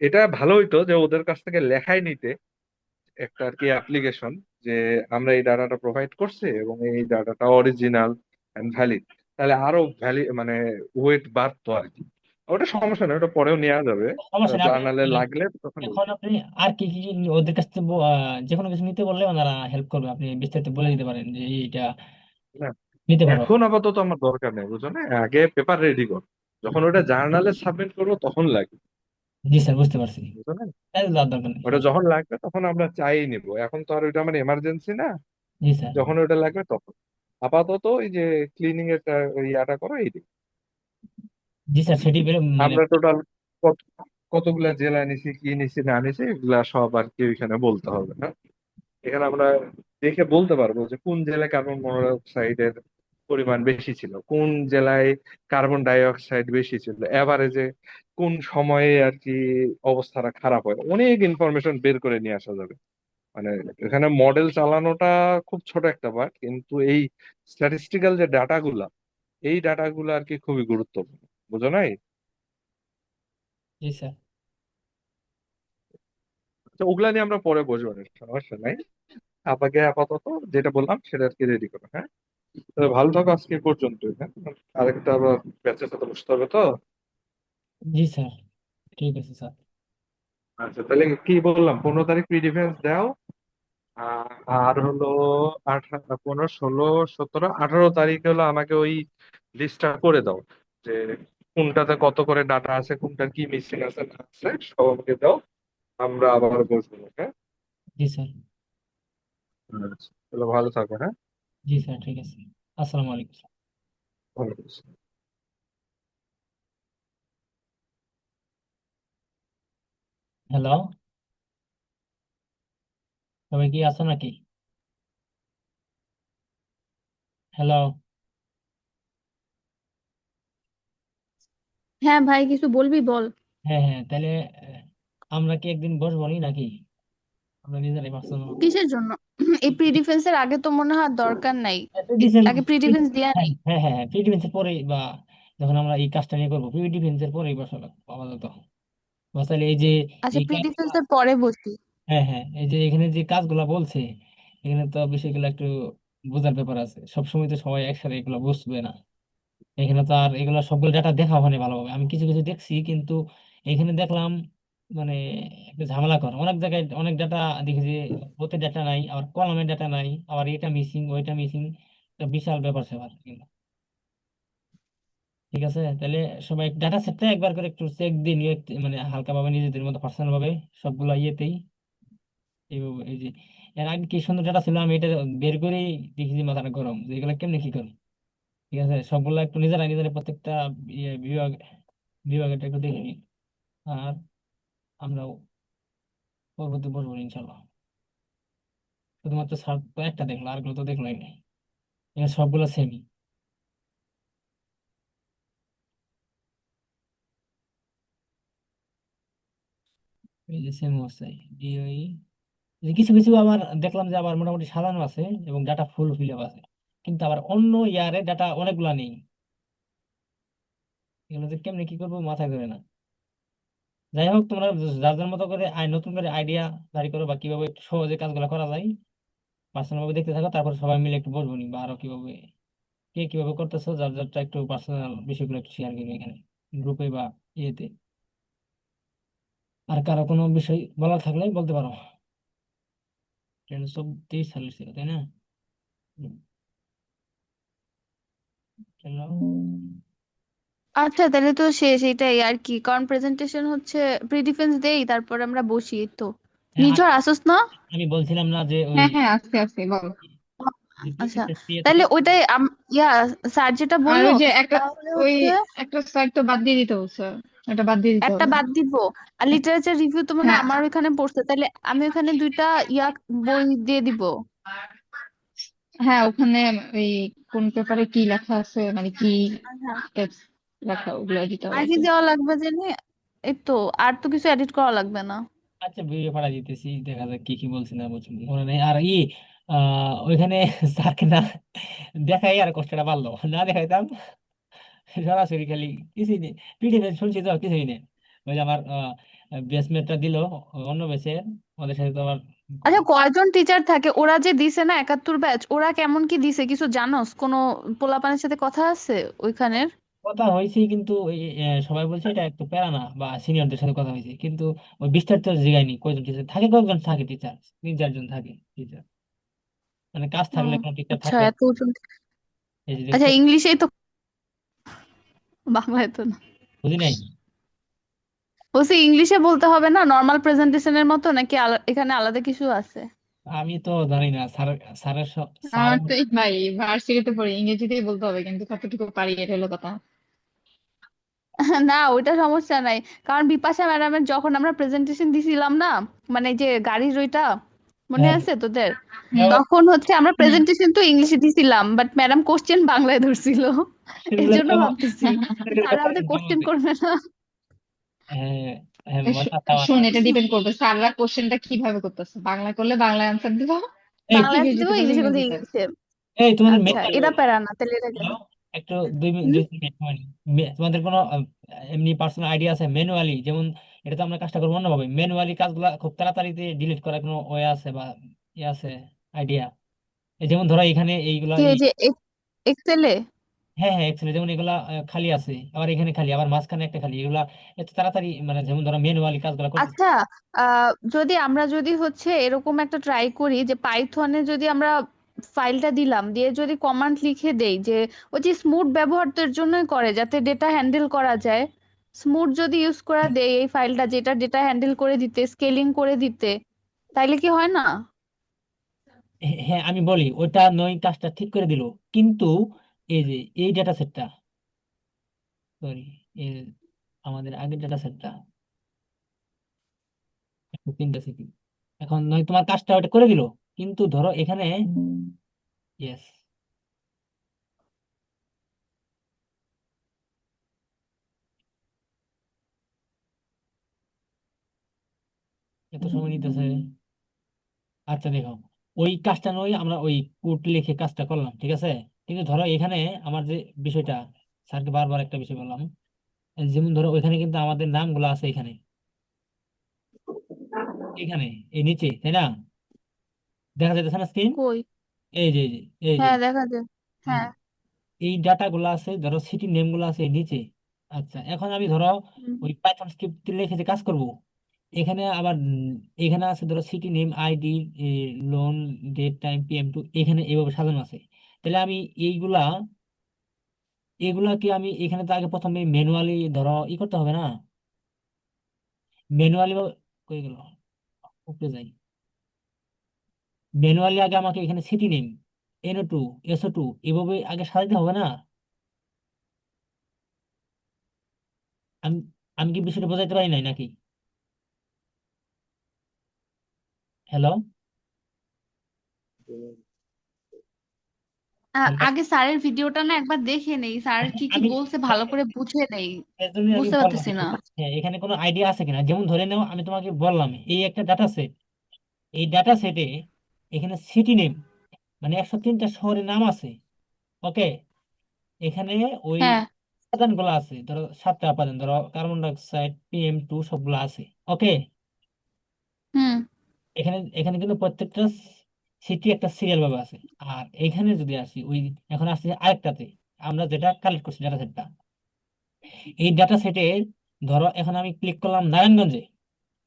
এটা ভালো হইতো যে ওদের কাছ থেকে লেখাই নিতে একটা আর কি অ্যাপ্লিকেশন, যে আমরা এই ডাটাটা প্রোভাইড করছি এবং এই ডাটাটা অরিজিনাল এন্ড ভ্যালিড, তাহলে আরো মানে ওয়েট বাড়তো আর কি। ওটা সমস্যা নেই, ওটা পরেও নেওয়া যাবে, সমস্যা নেই আপনি জার্নালে লাগলে তখন এখন আপনি আর কি কি ওদের কাছ থেকে যে কোনো কিছু নিতে বললে ওনারা হেল্প করবে, আপনি বিস্তারিত বলে দিতে পারেন যে এইটা না, নিতে পারো। এখন আপাতত আমার দরকার নেই, বুঝছো না? আগে পেপার রেডি কর, যখন ওটা জার্নালে সাবমিট করবো তখন লাগবে, জি স্যার, বুঝতে পারছি। বুঝছো না? তাহলে দেওয়ার দরকার নেই, ওটা সমস্যা যখন লাগবে তখন আমরা চাই নিব, এখন তো আর ওইটা আমার এমার্জেন্সি না। নেই। জি স্যার। যখন ওটা লাগবে তখন। আপাতত এই যে ক্লিনিং এর ইয়াটা করো এই। জি স্যার, সেটি পেলে মানে আমরা টোটাল কত কতগুলা জেলা নিছি, কি নিছি না নিছি, এগুলা সব আর কি ওইখানে বলতে হবে না। এখানে আমরা দেখে বলতে পারবো যে কোন জেলায় কার্বন মনোক্সাইডের পরিমাণ বেশি ছিল, কোন জেলায় কার্বন ডাই অক্সাইড বেশি ছিল, এভারেজে কোন সময়ে আর কি অবস্থাটা খারাপ হয়, অনেক ইনফরমেশন বের করে নিয়ে আসা যাবে। মানে এখানে মডেল চালানোটা খুব ছোট একটা পার্ট, কিন্তু এই স্ট্যাটিস্টিক্যাল যে ডাটাগুলা, এই ডাটাগুলো আর কি খুবই গুরুত্বপূর্ণ, বুঝো নাই? জি স্যার। তো ওগুলা নিয়ে আমরা পরে বসবো না, সমস্যা নাই। আপাকে আপাতত যেটা বললাম সেটা আর কি রেডি করো, হ্যাঁ? তাহলে ভালো থাকো, আজকে এই পর্যন্তই, হ্যাঁ? আরেকটা আবার ব্যাচের সাথে বসতে হবে তো। জি স্যার, ঠিক আছে স্যার। আচ্ছা, তাহলে কি বললাম, 15 তারিখ প্রি ডিফেন্স দাও। আর হলো 15, 16, 17, 18 তারিখে হলো আমাকে ওই লিস্টটা করে দাও, যে কোনটাতে কত করে ডাটা আছে, কোনটার কি মিসিং আছে না আছে, সব আমাকে দাও। আমরা আবার বসবো, হ্যাঁ? জি স্যার। আচ্ছা, তাহলে ভালো থাকো, হ্যাঁ? জি স্যার, ঠিক আছে। আসসালামু আলাইকুম স্যার। ভালো থেকো। হ্যালো, সবাই কি আছো নাকি? হ্যালো। হ্যাঁ ভাই, কিছু বলবি বল। হ্যাঁ হ্যাঁ, তাহলে আমরা কি একদিন বসবো নি নাকি? আমরা নিজেরাই পার্সোনাল কিসের জন্য? এই প্রি ডিফেন্সের আগে তো মনে হয় দরকার নাই। আগে প্রি ডিফেন্স দেয়া হ্যাঁ নেই। হ্যাঁ হ্যাঁ, প্রি ডিফেন্সের পরেই বা যখন আমরা এই কাজটা নিয়ে করবো, প্রি ডিফেন্সের পরেই বসা লাগবে আপাতত। তাহলে এই যে আচ্ছা, এই প্রি কাজগুলা, ডিফেন্সের পরে বসি। হ্যাঁ হ্যাঁ, এই যে এখানে যে কাজগুলা বলছে, এখানে তো বিষয়গুলো একটু বোঝার ব্যাপার আছে, সবসময় তো সবাই একসাথে এগুলো বুঝবে না। এখানে তো আর এগুলো সবগুলো ডাটা দেখা হয়নি ভালোভাবে, আমি কিছু কিছু দেখছি কিন্তু এখানে দেখলাম মানে একটু ঝামেলা করে অনেক জায়গায়, অনেক ডাটা দেখি যে ওতে ডাটা নাই, আবার কলামে ডাটা নাই, আবার এটা মিসিং ওইটা মিসিং, বিশাল ব্যাপার স্যাপার এগুলো। ঠিক আছে, তাহলে সবাই ডাটা সেটটা একবার করে একটু চেক দিয়ে নিয়ে মানে হালকা ভাবে নিজেদের মতো পার্সোনাল ভাবে সবগুলো ইয়েতেই এইভাবে, এই যে এর আগে কি সুন্দর ডাটা ছিল, আমি এটা বের করেই দেখি যে মাথাটা গরম যে এগুলো কেমনে কি করে। ঠিক আছে, সবগুলো একটু নিজেরা নিজেরা প্রত্যেকটা বিভাগ বিভাগের একটু দেখে নিই। আর আমরাও পরবর্তী বসবো ইনশাল্লাহ। শুধুমাত্র স্যার তো একটা দেখলো, আরগুলো তো দেখলোই না, এখানে সবগুলো সেমই। এই যে সেম অবস্থায় ডিওই, কিছু কিছু আবার দেখলাম যে আবার মোটামুটি সাজানো আছে এবং ডাটা ফুল ফিল আপ আছে, কিন্তু আবার অন্য ইয়ারে ডাটা অনেকগুলা নেই। এগুলো যে কেমনে কি করবো মাথায় ধরে না। যাই হোক, তোমরা যার যার মতো করে নতুন করে আইডিয়া জারি করো বা কিভাবে একটু সহজে কাজগুলো করা যায় পার্সোনাল ভাবে দেখতে থাকো, তারপর সবাই মিলে একটু বসবো নি বা আরো কিভাবে কে কিভাবে করতেছো, যার যারটা একটু পার্সোনাল বিষয়গুলো একটু শেয়ার করবে এখানে গ্রুপে বা ইয়েতে। আর কারো কোনো বিষয় বলার থাকলে বলতে পারো। ট্রেন সব 23 সালের ছিল তাই না? হুম, চলো। আচ্ছা, তাহলে তো শেষ এটাই আর কি, কারণ প্রেজেন্টেশন হচ্ছে প্রি ডিফেন্স দেই, তারপর আমরা বসি, এই তো। হ্যাঁ, আর নির্ঝর আসোস না? আমি বলছিলাম না যে ওই হ্যাঁ হ্যাঁ, আস্তে আস্তে বল। যে আচ্ছা, ইয়ে থেকে তাহলে ওইটাই ইয়া স্যার যেটা আর বললো ওই যে একটা, তাহলে ওই হচ্ছে একটা স্যার তো বাদ দিয়ে দিতে বলছে। এটা বাদ দিয়ে দিতে একটা হবে। বাদ দিব। আর লিটারেচার রিভিউ তো মানে হ্যাঁ, আমার ওইখানে পড়ছে, তাহলে আমি ওখানে দুইটা ইয়া বই দিয়ে দিব। হ্যাঁ, ওখানে ওই কোন পেপারে কি লেখা আছে, মানে কি আচ্ছা, টেক্সট লেখা, ওগুলো দিতে হবে আর আর কি কি। দেওয়া লাগবে জানি, এই তো, আর তো কিছু এডিট করা লাগবে না। আচ্ছা, ভিডিও পাঠা দিতেছি, দেখা যাক কি কি বলছি না বলছি, মনে নেই আর ওইখানে স্যারকে না দেখাই আর কষ্টটা বাড়লো, না দেখাইতাম সরাসরি খালি কিছুই নেই, পিডিএফ শুনছি তো কিছুই নেই। ওই যে আমার বেসমেটটা দিল অন্য বেসে, ওদের সাথে তো আবার আচ্ছা, কয়জন টিচার থাকে ওরা যে দিছে না 71 ব্যাচ, ওরা কেমন কি দিছে কিছু জানোস? কোনো পোলাপানের সাথে কথা আছে ওইখানের? কথা হয়েছে, কিন্তু সবাই বলছে এটা একটু প্যারা না, বা সিনিয়রদের সাথে কথা হয়েছে, কিন্তু ওই বিস্তারিত জিগায়নি কয়জন টিচার থাকে, কয়েকজন থাকে টিচার, 3-4 জন থাকে টিচার, মানে কাজ ও, থাকলে কোনো টিচার আচ্ছা, থাকবে না। এত ওজন। এই যে আচ্ছা, দেখছো, ইংলিশেই তো, বাংলায় তো না। বুঝি নাই। বলছি ইংলিশে বলতে হবে না নর্মাল প্রেজেন্টেশনের মতো, নাকি এখানে আলাদা কিছু আছে? আমি তো জানি না স্যার, স্যারের স্যার আমার তো এই ভাই ভার্সিটিতে পড়ি, ইংরেজিতেই বলতে হবে, কিন্তু কতটুকু পারি এটা হলো কথা। না, ওইটা সমস্যা নাই। কারণ বিপাশা ম্যাডামের যখন আমরা প্রেজেন্টেশন দিছিলাম না, মানে যে গাড়ির ওইটা, মনে হ্যাঁ, আছে তোদের? হ্যাঁ, তখন হচ্ছে আমরা হুম। প্রেজেন্টেশন তো ইংলিশে দিছিলাম, বাট ম্যাডাম কোশ্চেন বাংলায় ধরছিল। এর সেগুলো জন্য তো ভাবতেছি স্যার আমাদের কোশ্চেন করবে না। হ্যাঁ, হ্যাঁ, এ মাথা শো- তামাতা। শোন, এটা ডিপেন্ড করবে স্যাররা কোশ্চেনটা কিভাবে করতেছে। বাংলা করলে বাংলা অ্যান্সার দিব, এই বাংলায় answer দিব, ইংরেজিতে করলে ইংলিশে করলে ইংরেজিতে। ইংলিশে। এই তোমাদের আচ্ছা, ম্যানুয়ালি এটা প্যারা না, তাহলে এটা কেন? একটু 2 মিনিট, হুম? 2 মিনিট সময় নিই। তোমাদের কোনো এমনি পার্সোনাল আইডিয়া আছে ম্যানুয়ালি, যেমন এটা তো আমরা কাজটা করবো অন্যভাবে, ম্যানুয়ালি কাজগুলো খুব তাড়াতাড়ি ডিলিট করার কোনো ওয়ে আছে, বা ইয়ে আছে আইডিয়া? এই যেমন ধরো এখানে এইগুলা কি এই, এই যে এক্সেলে? হ্যাঁ হ্যাঁ, এক্সেলে যেমন এগুলা খালি আছে, আবার এখানে খালি, আবার মাঝখানে একটা খালি, এগুলা এত তাড়াতাড়ি, মানে যেমন ধরো ম্যানুয়ালি কাজগুলো করতে। আচ্ছা, যদি আমরা যদি হচ্ছে এরকম একটা ট্রাই করি যে পাইথনে যদি আমরা ফাইলটা দিলাম, দিয়ে যদি কমান্ড লিখে দেই যে ওই যে স্মুথ ব্যবহার তো এর জন্যই করে যাতে ডেটা হ্যান্ডেল করা যায়, স্মুথ যদি ইউজ করা দেই এই ফাইলটা, যেটা ডেটা হ্যান্ডেল করে দিতে, স্কেলিং করে দিতে, তাইলে কি হয় না? হ্যাঁ, আমি বলি ওটা নয়, কাজটা ঠিক করে দিল, কিন্তু এই যে এই ডেটা সেটটা, সরি, আমাদের আগের ডেটা সেটটা, 3 সেকেন্ড, এখন নয় তোমার কাজটা ওটা করে দিল, কিন্তু ধরো এখানে, ইয়েস, এত সময় নিতেছে। আচ্ছা দেখো, ওই কাজটা নয়, আমরা ওই কোড লিখে কাজটা করলাম, ঠিক আছে, কিন্তু ধরো এখানে আমার যে বিষয়টা, স্যারকে বারবার একটা বিষয় বললাম, যেমন ধরো ওইখানে কিন্তু আমাদের নামগুলো আছে এখানে, এখানে এই নিচে, তাই না? দেখা যাচ্ছে না স্ক্রিন? কই? এই যে হ্যাঁ, দেখা যায়। হ্যাঁ, হ্যাঁ। এই ডাটা গুলো আছে, ধরো সিটি নেম গুলো আছে এই নিচে। আচ্ছা, এখন আমি ধরো হুম। ওই পাইথন স্ক্রিপ্ট লিখে যে কাজ করব, এখানে আবার এখানে আছে ধরো city name, ID, loan, date, time, PM2, এখানে এইভাবে সাজানো আছে। তাহলে আমি এইগুলা, এগুলা কি আমি এখানে তো আগে প্রথমে ম্যানুয়ালি ধরো করতে হবে না, ম্যানুয়ালি কই গেল, উপরে যাই, ম্যানুয়ালি আগে আমাকে এখানে সিটি নেম, NO2, SO2 এভাবে আগে সাজাতে হবে না? আমি আমি কি বিষয়টা বোঝাইতে পারি নাই নাকি? হ্যালো? হ্যালো? আগে স্যারের ভিডিওটা না একবার দেখে নেই, স্যার কি কি আমি বলছে ভালো করে বুঝে নেই। এজন্যই আমি বুঝতে বললাম পারতেছি না। হ্যাঁ, এখানে কোনো আইডিয়া আছে কিনা, যেমন ধরে নাও আমি তোমাকে বললাম এই একটা ডাটা সেট, এই ডাটা সেটে এখানে সিটি নেম, মানে 103টা শহরের নাম আছে, ওকে, এখানে ওই হ্যাঁ। উপাদানগুলো আছে, ধরো 7টা উপাদান, ধরো কার্বন ডাইঅক্সাইড, PM2 সবগুলো আছে, ওকে, হুম। এখানে এখানে কিন্তু প্রত্যেকটা সিটি একটা সিরিয়াল ভাবে আছে। আর এখানে যদি আসি ওই, এখন আসছে আরেকটাতে, আমরা যেটা কালেক্ট করছি ডাটা সেটটা, এই ডাটা সেটে ধরো এখন আমি ক্লিক করলাম নারায়ণগঞ্জে,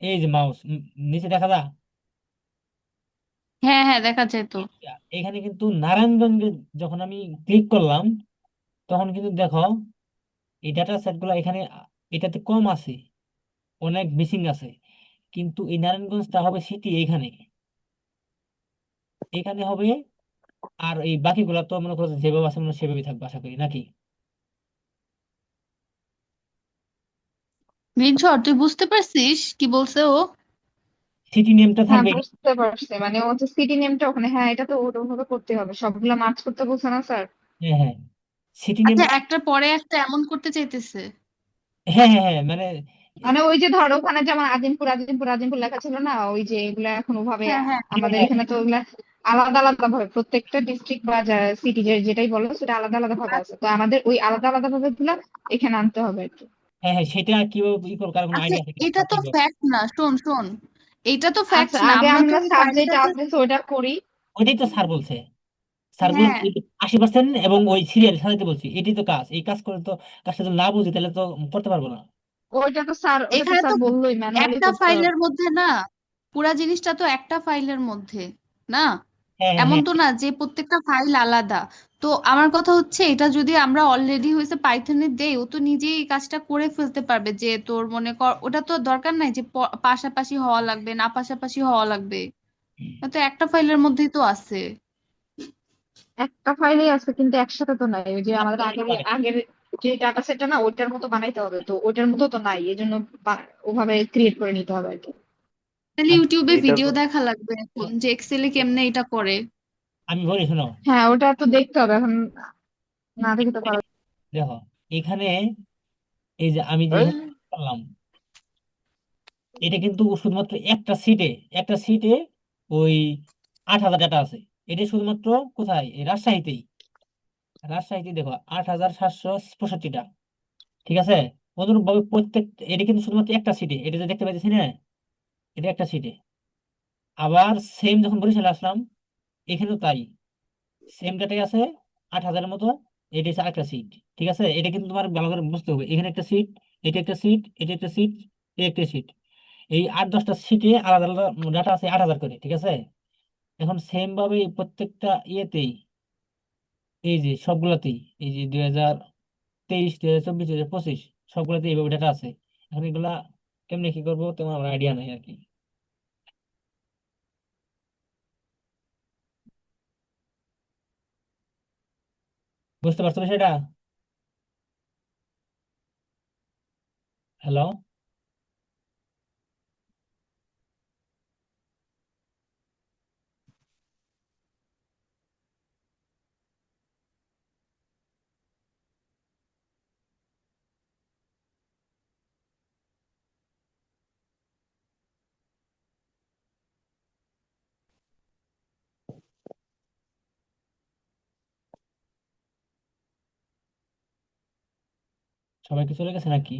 এই যে মাউস নিচে দেখা যায়, হ্যাঁ, হ্যাঁ, দেখা যায় তো। এখানে কিন্তু নারায়ণগঞ্জে যখন আমি ক্লিক করলাম, তখন কিন্তু দেখো এই ডাটা সেট গুলো এখানে এটাতে কম আছে, অনেক মিসিং আছে, কিন্তু এই নারায়ণগঞ্জটা হবে সিটি এইখানে, এখানে হবে, আর এই বাকিগুলো তো মনে করো যে যেভাবে আছে মনে হয় সেভাবেই থাকবে আশা করি, নাকি? রিনঝড়, তুই বুঝতে পারছিস কি বলছে ও? সিটি নেমটা হ্যাঁ থাকবে বুঝতে পারছি, মানে ও হচ্ছে সিটি নেমটা ওখানে, হ্যাঁ এটা তো ওভাবে করতে হবে, সবগুলা মার্চ করতে বলছে না স্যার? হ্যাঁ হ্যাঁ, সিটি আচ্ছা, নেমটা। একটার পরে একটা এমন করতে চাইতেছে। হ্যাঁ হ্যাঁ হ্যাঁ, মানে মানে ওই যে ধরো ওখানে যেমন আজিমপুর আজিমপুর আজিমপুর লেখা ছিল না, ওই যে এগুলা এখন ওভাবে হ্যাঁ হ্যাঁ আমাদের এখানে তো ওগুলা আলাদা আলাদা ভাবে প্রত্যেকটা ডিস্ট্রিক্ট বা সিটি যেটাই বলো সেটা আলাদা আলাদা ভাবে আছে, তো আমাদের ওই আলাদা আলাদা ভাবে গুলা এখানে আনতে হবে আর কি। হ্যাঁ হ্যাঁ, সেটা কিভাবে ই করবো কার কোনো আচ্ছা, আইডিয়া আছে এটা তো কিভাবে? ফ্যাক্ট না, শোন শোন, এটা তো ফ্যাক্ট আচ্ছা না, আগে আমরা তো আমরা ওই স্যার যেটা ফাইলটাতে। বলছে ওটা করি। ওইটাই তো স্যার বলছে। স্যার বলুন হ্যাঁ, 80% এবং ওই সিরিয়াল সাজাতে বলছি, এটাই তো কাজ। এই কাজ করে তো, কাজটা যদি না বুঝি তাহলে তো করতে পারবো না। ওটা তো এখানে তো স্যার বললোই ম্যানুয়ালি একটা করতে ফাইলের হবে। মধ্যে না, পুরা জিনিসটা তো একটা ফাইলের মধ্যে না। হ্যাঁ হ্যাঁ এমন হ্যাঁ তো না যে প্রত্যেকটা ফাইল আলাদা। তো আমার কথা হচ্ছে, এটা যদি আমরা অলরেডি হয়েছে পাইথনে দেই, ও তো নিজেই এই কাজটা করে ফেলতে পারবে। যে তোর মনে কর, ওটা তো দরকার নাই যে পাশাপাশি হওয়া লাগবে না পাশাপাশি হওয়া লাগবে, তো একটা ফাইলের মধ্যেই তো আছে। একটা ফাইলেই আছে কিন্তু একসাথে তো নাই, ওই যে আমাদের আগের হ্যাঁ। আগের যে ডাটা সেটটা না ওইটার মতো বানাইতে হবে, তো ওইটার মতো তো নাই, এই জন্য ওভাবে ক্রিয়েট করে নিতে হবে আর কি। তাহলে আমি ইউটিউবে এটা ভিডিও তো দেখা লাগবে এখন যে এক্সেলে কেমনে এটা করে। আমি বলি শোনো। হ্যাঁ ওটা তো দেখতে হবে এখন, না দেখে তো করা। দেখো, এখানে এই যে আমি যে এই, এখানে করলাম, এটা কিন্তু শুধুমাত্র একটা সিটে ওই 8,000 ডাটা আছে। এটা শুধুমাত্র কোথায়? এই রাজশাহীতেই। রাজশাহীতে দেখো 8,765টা। ঠিক আছে। অনুরূপ ভাবে প্রত্যেক, এটা কিন্তু শুধুমাত্র একটা সিটে, এটা যে দেখতে পাচ্ছি না, এটা একটা সিটে। আবার সেম যখন বরিশালে আসলাম, এখানেও তাই, সেম ডাটাই আছে 8,000-এর মতো। এটা হচ্ছে আরেকটা সিট। ঠিক আছে, এটা কিন্তু তোমার ভালো করে বুঝতে হবে। এখানে একটা সিট, এটা একটা সিট, এটা একটা সিট, এটা একটা সিট। এই 8-10টা সিটে আলাদা আলাদা ডাটা আছে 8,000 করে। ঠিক আছে। এখন সেম ভাবে এই প্রত্যেকটা ইয়েতেই, এই যে সবগুলাতেই, এই যে 2023, 2024, 2025 সবগুলাতে এইভাবে ডাটা আছে। এখন এগুলা কেমনে কি করবো তোমার আইডিয়া নাই আর কি। বুঝতে পারছো সেটা? হ্যালো? সবাই কি চলে গেছে নাকি?